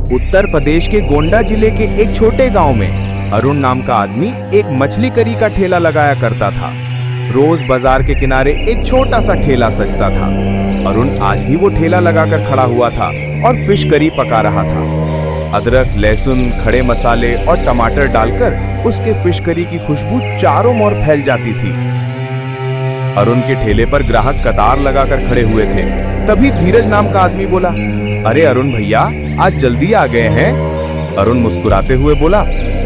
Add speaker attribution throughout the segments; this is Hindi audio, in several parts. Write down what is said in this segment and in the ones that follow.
Speaker 1: उत्तर प्रदेश के गोंडा जिले के एक छोटे गांव में अरुण नाम का आदमी एक मछली करी का ठेला लगाया करता था। रोज बाजार के किनारे एक छोटा सा ठेला सजता था। अरुण आज भी वो ठेला लगाकर खड़ा हुआ था और फिश करी पका रहा था। अदरक, लहसुन, खड़े मसाले और टमाटर डालकर उसके फिश करी की खुशबू चारों ओर फैल जाती थी। अरुण के ठेले पर ग्राहक कतार लगाकर खड़े हुए थे। तभी धीरज नाम का आदमी बोला, अरे अरुण भैया, आज जल्दी आ गए हैं। अरुण मुस्कुराते हुए बोला,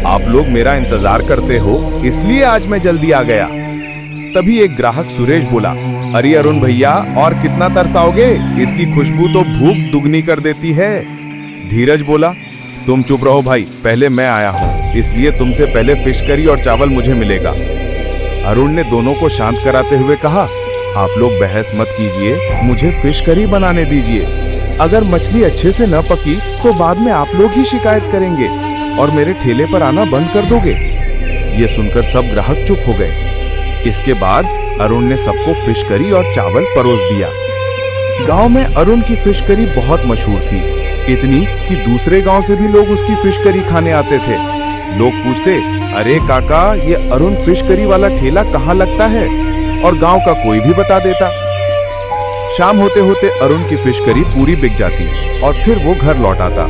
Speaker 1: आप लोग मेरा इंतजार करते हो, इसलिए आज मैं जल्दी आ गया। तभी एक ग्राहक सुरेश बोला, अरे अरुण भैया, और कितना तरसाओगे? इसकी खुशबू तो भूख दुगनी कर देती है। धीरज बोला, तुम चुप रहो भाई, पहले मैं आया हूँ, इसलिए तुमसे पहले फिश करी और चावल मुझे मिलेगा। अरुण ने दोनों को शांत कराते हुए कहा, आप लोग बहस मत कीजिए, मुझे फिश करी बनाने दीजिए। अगर मछली अच्छे से न पकी तो बाद में आप लोग ही शिकायत करेंगे और मेरे ठेले पर आना बंद कर दोगे। ये सुनकर सब ग्राहक चुप हो गए। इसके बाद अरुण ने सबको फिश करी और चावल परोस दिया। गांव में अरुण की फिश करी बहुत मशहूर थी, इतनी कि दूसरे गांव से भी लोग उसकी फिश करी खाने आते थे। लोग पूछते, अरे काका, ये अरुण फिश करी वाला ठेला कहाँ लगता है? और गांव का कोई भी बता देता। शाम होते होते अरुण की फिश करी पूरी बिक जाती और फिर वो घर लौट आता।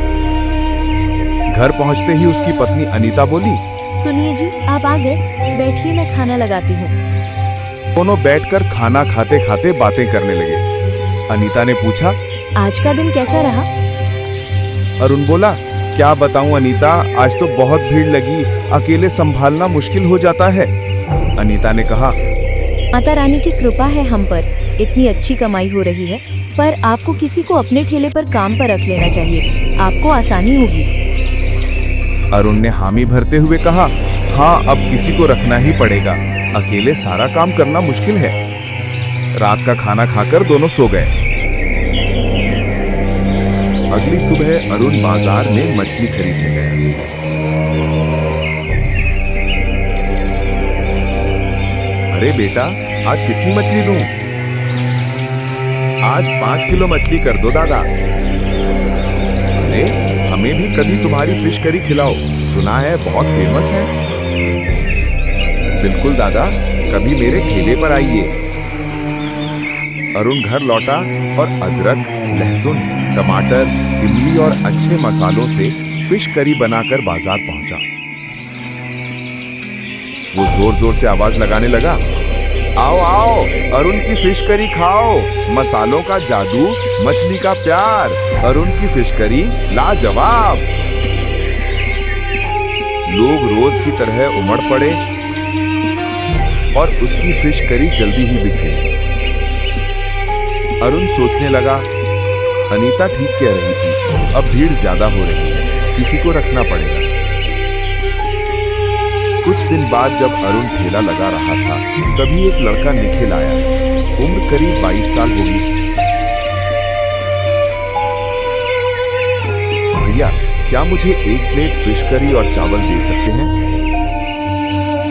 Speaker 1: घर पहुंचते ही उसकी पत्नी अनीता बोली,
Speaker 2: सुनिए जी, आप आ गए, बैठिए, मैं खाना लगाती हूँ।
Speaker 1: दोनों बैठकर खाना खाते खाते बातें करने लगे। अनीता ने पूछा,
Speaker 2: आज का दिन कैसा रहा?
Speaker 1: अरुण बोला, क्या बताऊं अनीता, आज तो बहुत भीड़ लगी, अकेले संभालना मुश्किल हो जाता है। अनीता ने कहा,
Speaker 2: माता रानी की कृपा है हम पर, इतनी अच्छी कमाई हो रही है, पर आपको किसी को अपने ठेले पर काम पर रख लेना चाहिए, आपको आसानी होगी।
Speaker 1: अरुण ने हामी भरते हुए कहा, हाँ, अब किसी को रखना ही पड़ेगा, अकेले सारा काम करना मुश्किल है। रात का खाना खाकर दोनों सो गए। अगली सुबह अरुण बाजार में मछली खरीदने गया। अरे बेटा, आज कितनी मछली दूं? आज 5 किलो मछली कर दो दादा। अरे, हमें भी कभी तुम्हारी फिश करी खिलाओ, सुना है बहुत फेमस है। बिल्कुल दादा, कभी मेरे ठेले पर आइए। अरुण घर लौटा और अदरक, लहसुन, टमाटर, इमली और अच्छे मसालों से फिश करी बनाकर बाजार पहुंचा। वो जोर जोर से आवाज लगाने लगा, आओ आओ, अरुण की फिश करी खाओ, मसालों का जादू, मछली का प्यार, अरुण की फिश करी लाजवाब। लोग रोज की तरह उमड़ पड़े और उसकी फिश करी जल्दी ही बिक गई। अरुण सोचने लगा, अनीता ठीक कह रही थी, अब भीड़ ज्यादा हो रही है, किसी को रखना पड़ेगा। कुछ दिन बाद जब अरुण ठेला लगा रहा था, तभी एक लड़का निखिल आया। उम्र करीब 22 साल होगी। भैया, क्या मुझे एक प्लेट फिश करी और चावल दे सकते हैं?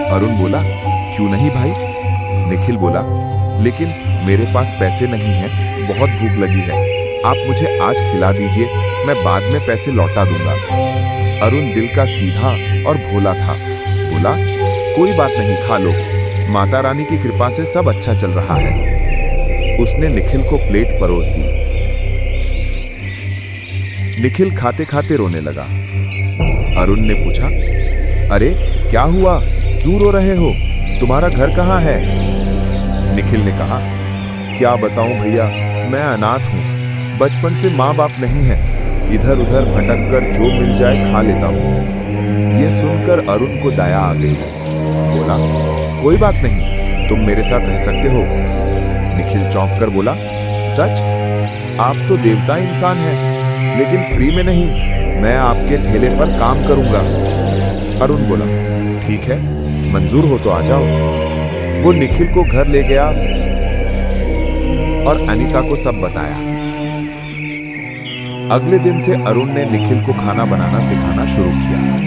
Speaker 1: अरुण बोला, क्यों नहीं भाई? निखिल बोला, लेकिन मेरे पास पैसे नहीं हैं, बहुत भूख लगी है, आप मुझे आज खिला दीजिए, मैं बाद में पैसे लौटा दूंगा। अरुण दिल का सीधा और भोला था, बोला, कोई बात नहीं, खा लो, माता रानी की कृपा से सब अच्छा चल रहा है। उसने निखिल को प्लेट परोस दी। निखिल खाते खाते रोने लगा। अरुण ने पूछा, अरे क्या हुआ, क्यों रो रहे हो, तुम्हारा घर कहाँ है? निखिल ने कहा, क्या बताऊं भैया, मैं अनाथ हूँ, बचपन से माँ बाप नहीं है, इधर उधर भटक कर जो मिल जाए खा लेता हूँ। ये सुनकर अरुण को दया आ गई। बोला, कोई बात नहीं, तुम मेरे साथ रह सकते हो। निखिल चौंक कर बोला, सच? आप तो देवता इंसान हैं, लेकिन फ्री में नहीं, मैं आपके ठेले पर काम करूंगा। अरुण बोला, ठीक है, मंजूर हो तो आ जाओ। वो निखिल को घर ले गया और अनीता को सब बताया। अगले दिन से अरुण ने निखिल को खाना बनाना सिखाना शुरू किया।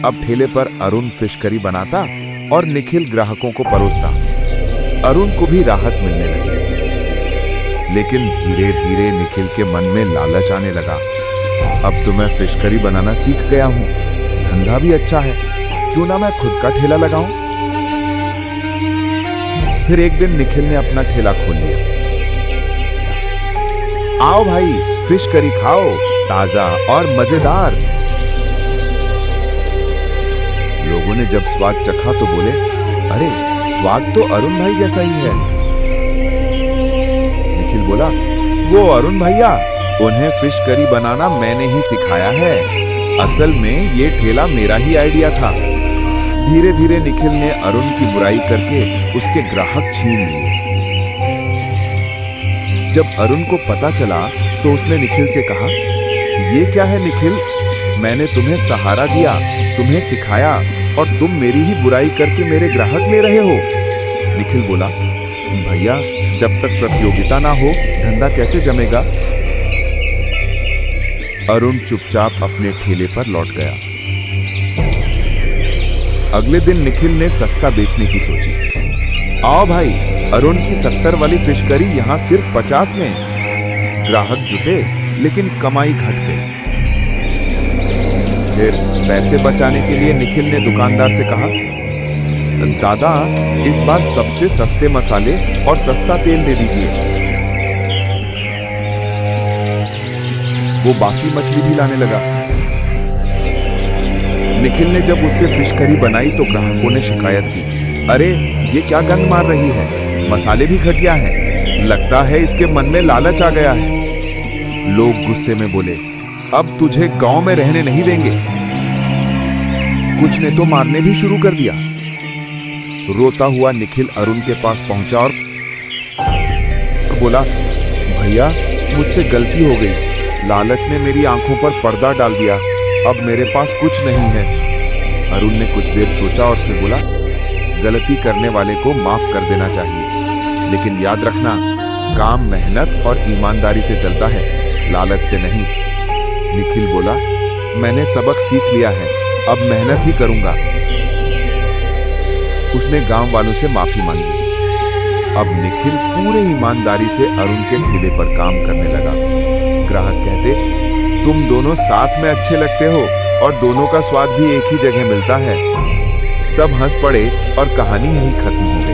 Speaker 1: अब ठेले पर अरुण फिश करी बनाता और निखिल ग्राहकों को परोसता। अरुण को भी राहत मिलने लगी। लेकिन धीरे धीरे निखिल के मन में लालच आने लगा। अब तो मैं फिश करी बनाना सीख गया हूँ, धंधा भी अच्छा है, क्यों ना मैं खुद का ठेला लगाऊं। फिर एक दिन निखिल ने अपना ठेला खोल लिया। आओ भाई, फिश करी खाओ, ताजा और मजेदार। लोगों ने जब स्वाद चखा तो बोले, अरे स्वाद तो अरुण भाई जैसा ही है। निखिल बोला, वो अरुण भैया, उन्हें फिश करी बनाना मैंने ही सिखाया है। असल में ये ठेला मेरा ही आइडिया था। धीरे धीरे निखिल ने अरुण की बुराई करके उसके ग्राहक छीन लिए। जब अरुण को पता चला तो उसने निखिल से कहा, ये क्या है निखिल, मैंने तुम्हें सहारा दिया, तुम्हें सिखाया और तुम मेरी ही बुराई करके मेरे ग्राहक ले रहे हो। निखिल बोला, भैया जब तक प्रतियोगिता ना हो धंधा कैसे जमेगा। अरुण चुपचाप अपने ठेले पर लौट गया। अगले दिन निखिल ने सस्ता बेचने की सोची। आओ भाई, अरुण की 70 वाली फिश करी यहाँ सिर्फ 50 में। ग्राहक जुटे लेकिन कमाई घट गई। फिर पैसे बचाने के लिए निखिल ने दुकानदार से कहा, दादा इस बार सबसे सस्ते मसाले और सस्ता तेल दे दीजिए। वो बासी मछली भी लाने लगा। निखिल ने जब उससे फिश करी बनाई तो ग्राहकों ने शिकायत की, अरे ये क्या गंद मार रही है, मसाले भी घटिया हैं, लगता है इसके मन में लालच आ गया है। लोग गुस्से में बोले, अब तुझे गांव में रहने नहीं देंगे। कुछ ने तो मारने भी शुरू कर दिया। रोता हुआ निखिल अरुण के पास पहुंचा और बोला, भैया मुझसे गलती हो गई, लालच ने मेरी आंखों पर पर्दा डाल दिया, अब मेरे पास कुछ नहीं है। अरुण ने कुछ देर सोचा और फिर बोला, गलती करने वाले को माफ कर देना चाहिए, लेकिन याद रखना काम मेहनत और ईमानदारी से चलता है, लालच से नहीं। निखिल बोला, मैंने सबक सीख लिया है, अब मेहनत ही करूंगा। उसने गांव वालों से माफी मांगी। अब निखिल पूरे ईमानदारी से अरुण के ठेले पर काम करने लगा। ग्राहक कहते, तुम दोनों साथ में अच्छे लगते हो और दोनों का स्वाद भी एक ही जगह मिलता है। सब हंस पड़े और कहानी यहीं खत्म हो गई।